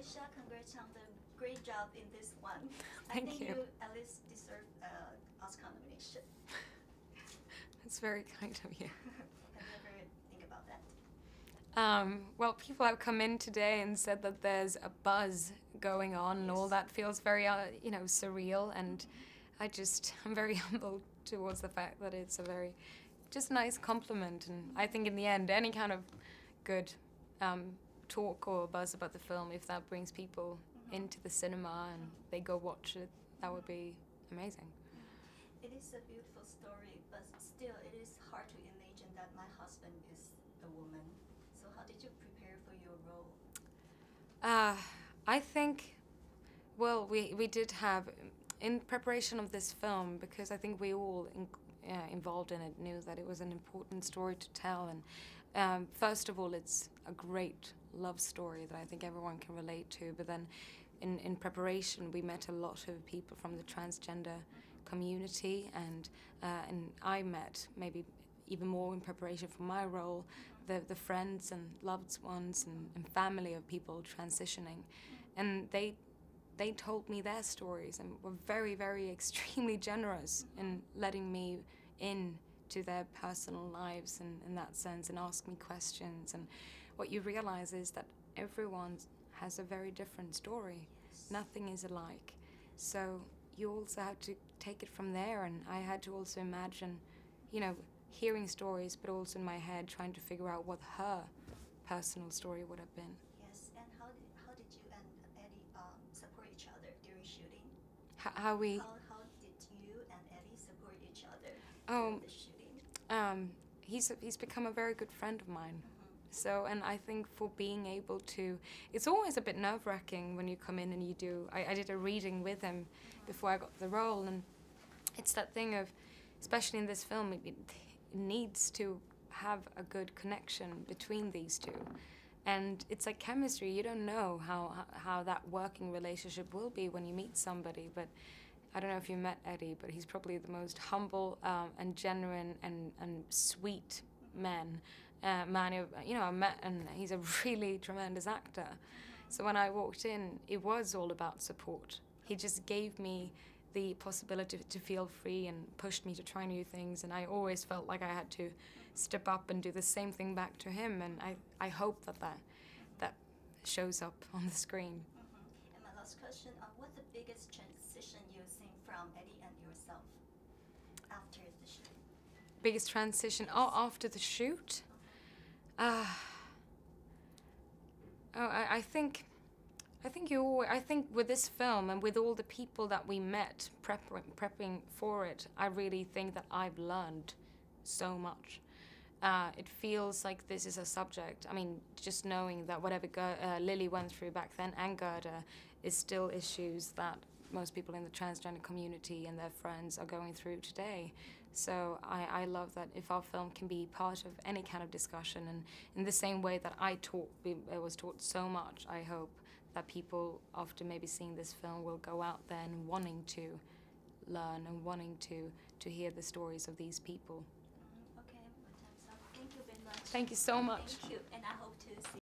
Alicia, congrats on the great job in this one. Thank I think you. you at least deserve an Oscar nomination. That's very kind of you. Have you ever think about that? Well, people have come in today and said that there's a buzz going on, and all that feels very, surreal. And I'm very humbled towards the fact that it's a very, just nice compliment. And I think in the end, any kind of good talk or buzz about the film, if that brings people into the cinema and they go watch it, that would be amazing. It is a beautiful story, but still it is hard to imagine that my husband is a woman. So how did you prepare for your role? I think, well, we did have, in preparation of this film, because I think we all involved in it knew that it was an important story to tell. And first of all, it's a great love story that I think everyone can relate to. But then in preparation, we met a lot of people from the transgender community, and I met maybe even more in preparation for my role, the friends and loved ones and family of people transitioning. And they told me their stories and were very, very extremely generous in letting me in to their personal lives in that sense, and ask me questions. And what you realize is that everyone has a very different story. Yes. Nothing is alike. So you also have to take it from there, and I had to also imagine, hearing stories, but also in my head trying to figure out what her personal story would have been. Yes, and how did you and Eddie support each other during shooting? How did you and Eddie support each other during the shooting? He's become a very good friend of mine. So, and I think for being able to, it's always a bit nerve-wracking when you come in and you do, I did a reading with him before I got the role, and it's that thing of, especially in this film, it needs to have a good connection between these two. And it's like chemistry. You don't know how that working relationship will be when you meet somebody. But I don't know if you met Eddie, but he's probably the most humble and genuine and sweet man I met, and he's a really tremendous actor. So when I walked in, it was all about support. He just gave me the possibility to feel free and pushed me to try new things, and I always felt like I had to step up and do the same thing back to him, and I hope that shows up on the screen. And my last question, what's the biggest transition you've seen from Eddie and yourself after the shoot? Biggest transition? Oh, after the shoot? I think with this film and with all the people that we met prepping for it, I really think that I've learned so much. It feels like this is a subject. I mean, just knowing that whatever Lily went through back then, and Gerda, is still issues that most people in the transgender community and their friends are going through today. So I love that if our film can be part of any kind of discussion, and in the same way that I was taught so much, I hope that people, after maybe seeing this film, will go out there and wanting to learn and wanting to hear the stories of these people. Okay, my time's up. Thank you very much. Thank you so much. Thank you, and I hope to see